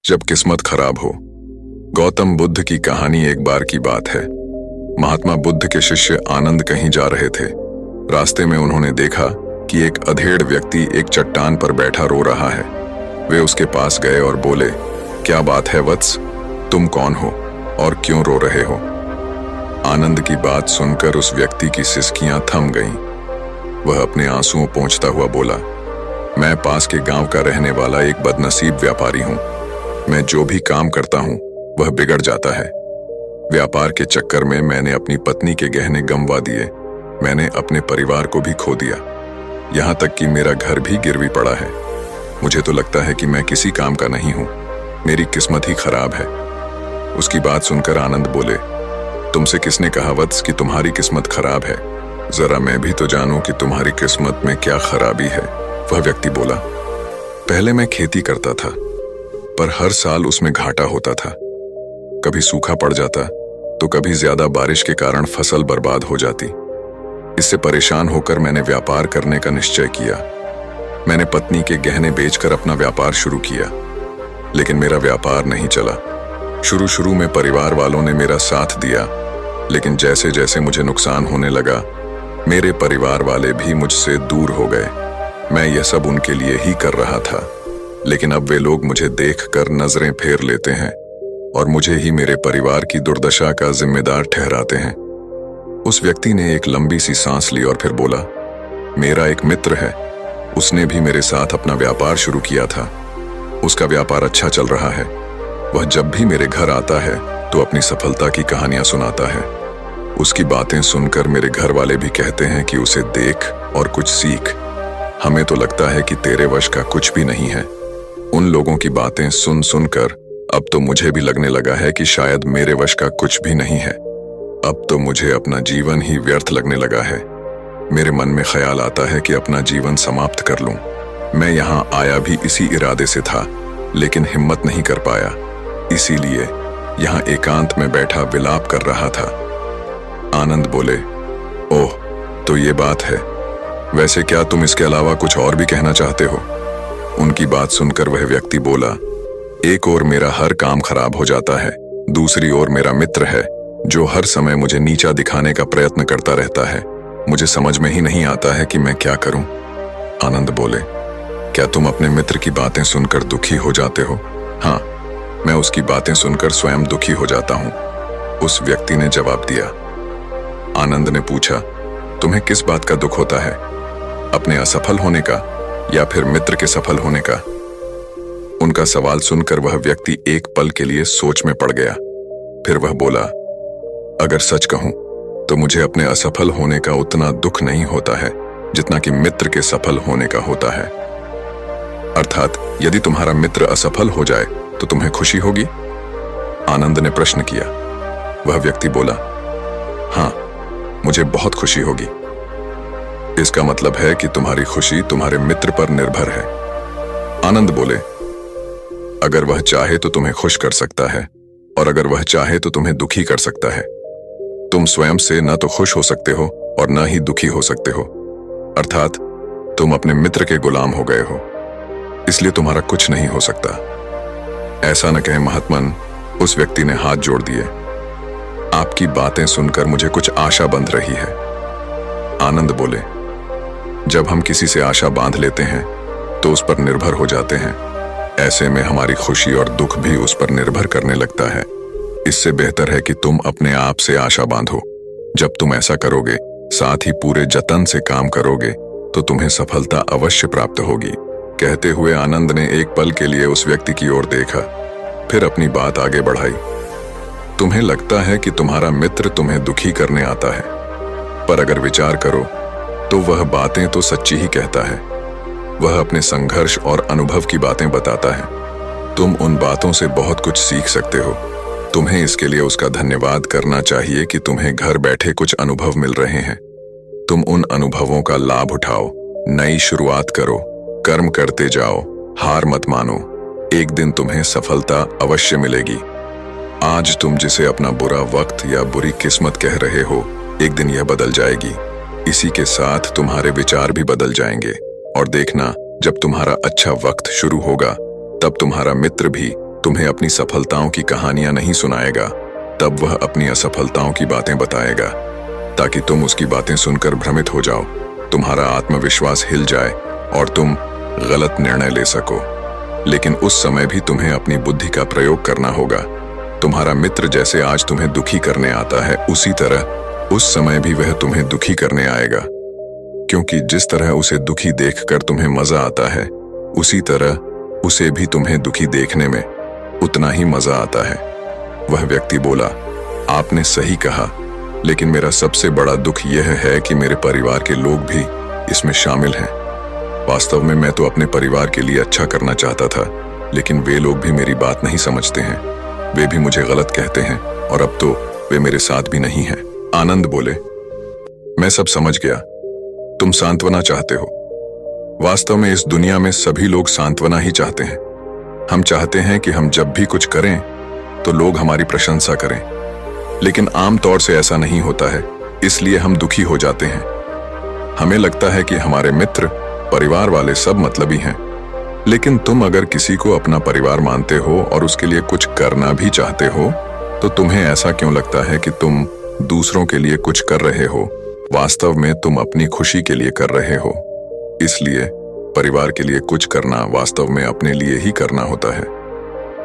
जब किस्मत खराब हो। गौतम बुद्ध की कहानी। एक बार की बात है, महात्मा बुद्ध के शिष्य आनंद कहीं जा रहे थे। रास्ते में उन्होंने देखा कि एक अधेड़ व्यक्ति एक चट्टान पर बैठा रो रहा है। वे उसके पास गए और बोले, क्या बात है वत्स, तुम कौन हो और क्यों रो रहे हो? आनंद की बात सुनकर उस व्यक्ति की सिसकियां थम गईं। वह अपने आंसुओं पोंछता हुआ बोला, मैं पास के गांव का रहने वाला एक बदनसीब व्यापारी हूं। मैं जो भी काम करता हूं वह बिगड़ जाता है। व्यापार के चक्कर में मैंने अपनी पत्नी के गहने गंवा दिए। मैंने अपने परिवार को भी खो दिया, यहां तक कि मेरा घर भी गिरवी पड़ा है। मुझे तो लगता है कि मैं किसी काम का नहीं हूं, मेरी किस्मत ही खराब है। उसकी बात सुनकर आनंद बोले, तुमसे किसने कहा वत्स कि तुम्हारी किस्मत खराब है? जरा मैं भी तो जानूं कि तुम्हारी किस्मत में क्या खराबी है। वह व्यक्ति बोला, पहले मैं खेती करता था, पर हर साल उसमें घाटा होता था। कभी सूखा पड़ जाता तो कभी ज्यादा बारिश के कारण फसल बर्बाद हो जाती। इससे परेशान होकर मैंने व्यापार करने का निश्चय किया। मैंने पत्नी के गहने बेचकर अपना व्यापार शुरू किया, लेकिन मेरा व्यापार नहीं चला। शुरू में परिवार वालों ने मेरा साथ दिया, लेकिन जैसे जैसे मुझे नुकसान होने लगा, मेरे परिवार वाले भी मुझसे दूर हो गए। मैं यह सब उनके लिए ही कर रहा था, लेकिन अब वे लोग मुझे देखकर नजरें फेर लेते हैं और मुझे ही मेरे परिवार की दुर्दशा का जिम्मेदार ठहराते हैं। उस व्यक्ति ने एक लंबी सी सांस ली और फिर बोला, मेरा एक मित्र है, उसने भी मेरे साथ अपना व्यापार शुरू किया था। उसका व्यापार अच्छा चल रहा है। वह जब भी मेरे घर आता है तो अपनी सफलता की कहानियां सुनाता है। उसकी बातें सुनकर मेरे घर वाले भी कहते हैं कि उसे देख और कुछ सीख। हमें तो लगता है कि तेरे वश का कुछ भी नहीं है। उन लोगों की बातें सुन सुनकर अब तो मुझे भी लगने लगा है कि शायद मेरे वश का कुछ भी नहीं है। अब तो मुझे अपना जीवन ही व्यर्थ लगने लगा है। मेरे मन में ख्याल आता है कि अपना जीवन समाप्त कर लूं। मैं यहाँ आया भी इसी इरादे से था, लेकिन हिम्मत नहीं कर पाया। इसीलिए यहाँ एकांत में बैठा विलाप कर रहा था। आनंद बोले, ओह, तो ये बात है। वैसे क्या तुम इसके अलावा कुछ और भी कहना चाहते हो? उनकी बात सुनकर वह व्यक्ति बोला, एक ओर मेरा हर काम खराब हो जाता है, दूसरी ओर मेरा मित्र है जो हर समय मुझे नीचा दिखाने का प्रयत्न करता रहता है। मुझे समझ में ही नहीं आता है कि मैं क्या करूं। आनंद बोले, क्या तुम अपने मित्र की बातें सुनकर दुखी हो जाते हो? हाँ, मैं उसकी बातें सुनकर स्वयं दुखी हो जाता हूं, उस व्यक्ति ने जवाब दिया। आनंद ने पूछा, तुम्हें किस बात का दुख होता है? अपने असफल होने का या फिर मित्र के सफल होने का? उनका सवाल सुनकर वह व्यक्ति एक पल के लिए सोच में पड़ गया। फिर वह बोला, अगर सच कहूं तो मुझे अपने असफल होने का उतना दुख नहीं होता है जितना कि मित्र के सफल होने का होता है। अर्थात यदि तुम्हारा मित्र असफल हो जाए तो तुम्हें खुशी होगी? आनंद ने प्रश्न किया। वह व्यक्ति बोला, हाँ, मुझे बहुत खुशी होगी। इसका मतलब है कि तुम्हारी खुशी तुम्हारे मित्र पर निर्भर है। आनंद बोले, अगर वह चाहे तो तुम्हें खुश कर सकता है, और अगर वह चाहे तो तुम्हें दुखी कर सकता है। तुम स्वयं से न तो खुश हो सकते हो और न ही दुखी हो सकते हो। अर्थात तुम अपने मित्र के गुलाम हो गए हो, इसलिए तुम्हारा कुछ नहीं हो सकता। ऐसा न कहे महात्मन, उस व्यक्ति ने हाथ जोड़ दिए। आपकी बातें सुनकर मुझे कुछ आशा बंध रही है। आनंद बोले, जब हम किसी से आशा बांध लेते हैं तो उस पर निर्भर हो जाते हैं। ऐसे में हमारी खुशी और दुख भी उस पर निर्भर करने लगता है। इससे बेहतर है कि तुम अपने आप से आशा बांधो। जब तुम ऐसा करोगे, साथ ही पूरे जतन से काम करोगे, तो तुम्हें सफलता अवश्य प्राप्त होगी। कहते हुए आनंद ने एक पल के लिए उस व्यक्ति की ओर देखा, फिर अपनी बात आगे बढ़ाई। तुम्हें लगता है कि तुम्हारा मित्र तुम्हें दुखी करने आता है, पर अगर विचार करो तो वह बातें तो सच्ची ही कहता है। वह अपने संघर्ष और अनुभव की बातें बताता है। तुम उन बातों से बहुत कुछ सीख सकते हो। तुम्हें इसके लिए उसका धन्यवाद करना चाहिए कि तुम्हें घर बैठे कुछ अनुभव मिल रहे हैं। तुम उन अनुभवों का लाभ उठाओ, नई शुरुआत करो, कर्म करते जाओ, हार मत मानो। एक दिन तुम्हें सफलता अवश्य मिलेगी। आज तुम जिसे अपना बुरा वक्त या बुरी किस्मत कह रहे हो, एक दिन यह बदल जाएगी। इसी के साथ तुम्हारे विचार भी बदल जाएंगे, और देखना, जब तुम्हारा अच्छा वक्त शुरू होगा तब तुम्हारा मित्र भी तुम्हें अपनी सफलताओं की कहानियां नहीं सुनाएगा, तब वह अपनी असफलताओं की बातें बताएगा, ताकि तुम उसकी बातें सुनकर भ्रमित हो जाओ, तुम्हारा आत्मविश्वास हिल जाए और तुम गलत निर्णय ले सको। लेकिन उस समय भी तुम्हें अपनी बुद्धि का प्रयोग करना होगा। तुम्हारा मित्र जैसे आज तुम्हें दुखी करने आता है, उसी तरह उस समय भी वह तुम्हें दुखी करने आएगा, क्योंकि जिस तरह उसे दुखी देखकर तुम्हें मजा आता है, उसी तरह उसे भी तुम्हें दुखी देखने में उतना ही मजा आता है। वह व्यक्ति बोला, आपने सही कहा, लेकिन मेरा सबसे बड़ा दुख यह है कि मेरे परिवार के लोग भी इसमें शामिल हैं। वास्तव में मैं तो अपने परिवार के लिए अच्छा करना चाहता था, लेकिन वे लोग भी मेरी बात नहीं समझते हैं। वे भी मुझे गलत कहते हैं और अब तो वे मेरे साथ भी नहीं हैं। आनंद बोले, मैं सब समझ गया, तुम सांत्वना चाहते हो। वास्तव में इस दुनिया में सभी लोग सांत्वना ही चाहते हैं। हम चाहते हैं कि हम जब भी कुछ करें तो लोग हमारी प्रशंसा करें, लेकिन आमतौर से ऐसा नहीं होता है, इसलिए हम दुखी हो जाते हैं। हमें लगता है कि हमारे मित्र, परिवार वाले सब मतलबी हैं, लेकिन तुम अगर किसी को अपना परिवार मानते हो और उसके लिए कुछ करना भी चाहते हो, तो तुम्हें ऐसा क्यों लगता है कि तुम दूसरों के लिए कुछ कर रहे हो? वास्तव में तुम अपनी खुशी के लिए कर रहे हो। इसलिए परिवार के लिए कुछ करना वास्तव में अपने लिए ही करना होता है।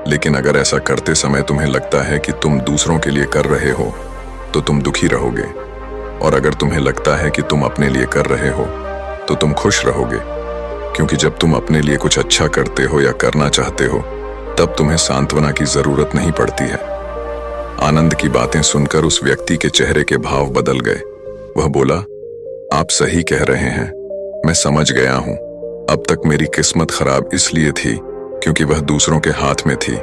लेकिन अगर ऐसा करते समय तुम्हें लगता है कि तुम दूसरों के लिए कर रहे हो, तो तुम दुखी रहोगे, और अगर तुम्हें लगता है कि तुम अपने लिए कर रहे हो, तो तुम खुश रहोगे, क्योंकि जब तुम अपने लिए कुछ अच्छा करते हो या करना चाहते हो, तब तुम्हें सांत्वना की जरूरत नहीं पड़ती है। आनंद की बातें सुनकर उस व्यक्ति के चेहरे के भाव बदल गए। वह बोला, आप सही कह रहे हैं, मैं समझ गया हूं। अब तक मेरी किस्मत खराब इसलिए थी क्योंकि वह दूसरों के हाथ में थी।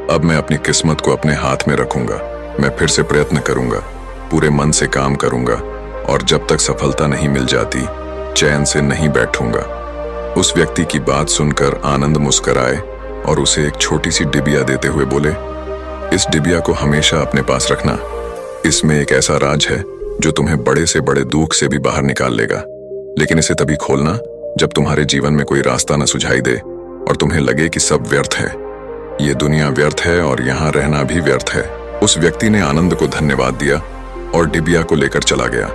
अब मैं अपनी किस्मत को अपने हाथ में रखूंगा। मैं फिर से प्रयत्न करूंगा, पूरे मन से काम करूंगा, और जब तक सफलता नहीं मिल जाती, चैन से नहीं बैठूंगा। उस व्यक्ति की बात सुनकर आनंद मुस्कुराए और उसे एक छोटी सी डिबिया देते हुए बोले, इस डिबिया को हमेशा अपने पास रखना। इसमें एक ऐसा राज है जो तुम्हें बड़े से बड़े दुख से भी बाहर निकाल लेगा। लेकिन इसे तभी खोलना जब तुम्हारे जीवन में कोई रास्ता न सुझाई दे और तुम्हें लगे कि सब व्यर्थ है। ये दुनिया व्यर्थ है और यहाँ रहना भी व्यर्थ है। उस व्यक्ति ने आनंद को धन्यवाद दिया और डिबिया को लेकर चला गया।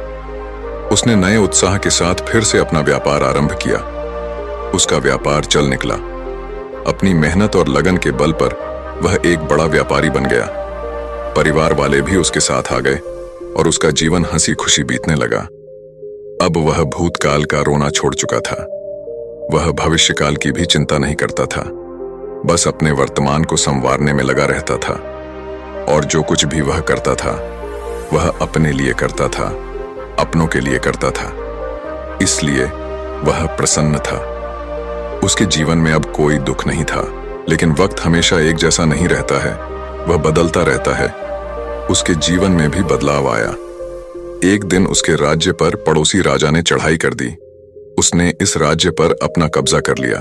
उसने नए उत्साह के साथ फिर से अपना व्यापार आरंभ किया। उसका व्यापार चल निकला। अपनी मेहनत और लगन के बल पर वह एक बड़ा व्यापारी बन गया। परिवार वाले भी उसके साथ आ गए और उसका जीवन हंसी खुशी बीतने लगा। अब वह भूतकाल का रोना छोड़ चुका था। वह भविष्यकाल की भी चिंता नहीं करता था, बस अपने वर्तमान को संवारने में लगा रहता था। और जो कुछ भी वह करता था, वह अपने लिए करता था, अपनों के लिए करता था। इसलिए वह प्रसन्न था। उसके जीवन में अब कोई दुख नहीं था। लेकिन वक्त हमेशा एक जैसा नहीं रहता है, वह बदलता रहता है। उसके जीवन में भी बदलाव आया। एक दिन उसके राज्य पर पड़ोसी राजा ने चढ़ाई कर दी। उसने इस राज्य पर अपना कब्जा कर लिया।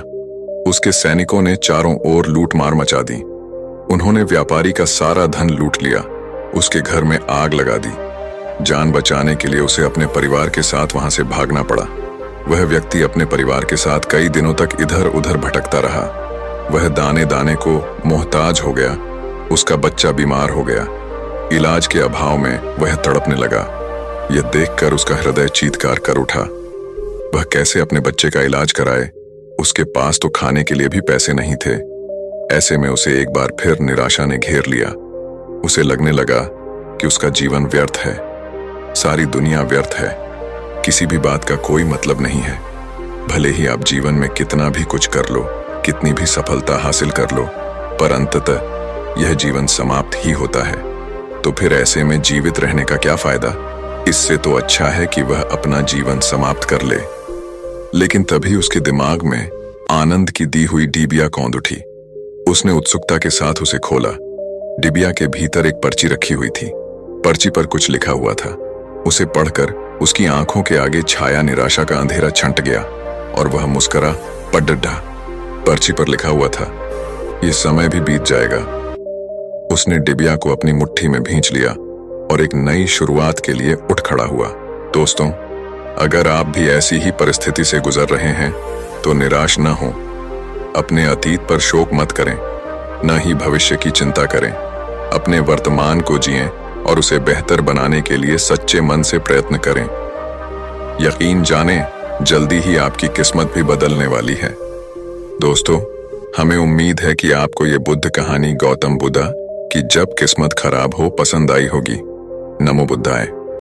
उसके सैनिकों ने चारों ओर लूटमार मचा दी। उन्होंने व्यापारी का सारा धन लूट लिया। उसके घर में आग लगा दी। जान बचाने के लिए उसे अपने परिवार के साथ वहां से भागना पड़ा। वह व्यक्ति अपने परिवार के साथ कई दिनों तक इधर उधर भटकता रहा। वह दाने दाने को मोहताज हो गया। उसका बच्चा बीमार हो गया। इलाज के अभाव में वह तड़पने लगा। यह देखकर उसका हृदय चीत्कार कर उठा। वह कैसे अपने बच्चे का इलाज कराए? उसके पास तो खाने के लिए भी पैसे नहीं थे। ऐसे में उसे एक बार फिर निराशा ने घेर लिया। उसे लगने लगा कि उसका जीवन व्यर्थ है, सारी दुनिया व्यर्थ है, किसी भी बात का कोई मतलब नहीं है। भले ही आप जीवन में कितना भी कुछ कर लो, कितनी भी सफलता हासिल कर लो, पर अंततः यह जीवन समाप्त ही होता है। तो फिर ऐसे में जीवित रहने का क्या फायदा? इससे तो अच्छा है कि वह अपना जीवन समाप्त कर ले। लेकिन तभी उसके दिमाग में आनंद की दी हुई डिबिया कौंध उठी। उसने उत्सुकता के साथ उसे खोला। डिबिया के भीतर एक पर्ची रखी हुई थी। पर्ची पर कुछ लिखा हुआ था। उसे पढ़कर उसकी आंखों के आगे छाया निराशा का अंधेरा छंट गया और वह मुस्कुरा पडड्डा। पर्ची पर लिखा हुआ था, ये समय भी बीत जाएगा। उसने डिबिया को अपनी मुट्ठी में भींच लिया और एक नई शुरुआत के लिए उठ खड़ा हुआ। दोस्तों, अगर आप भी ऐसी ही परिस्थिति से गुजर रहे हैं तो निराश न हो। अपने अतीत पर शोक मत करें। न ही भविष्य की चिंता करें। अपने वर्तमान को जिएं और उसे बेहतर बनाने के लिए सच्चे मन से प्रयत्न करें। यकीन जानें, जल्दी ही आपकी किस्मत भी बदलने वाली है। दोस्तों, हमें उम्मीद है कि आपको ये बुद्ध कहानी गौतम बुद्धा की जब किस्मत खराब हो पसंद आई होगी। नमो बुद्धाय।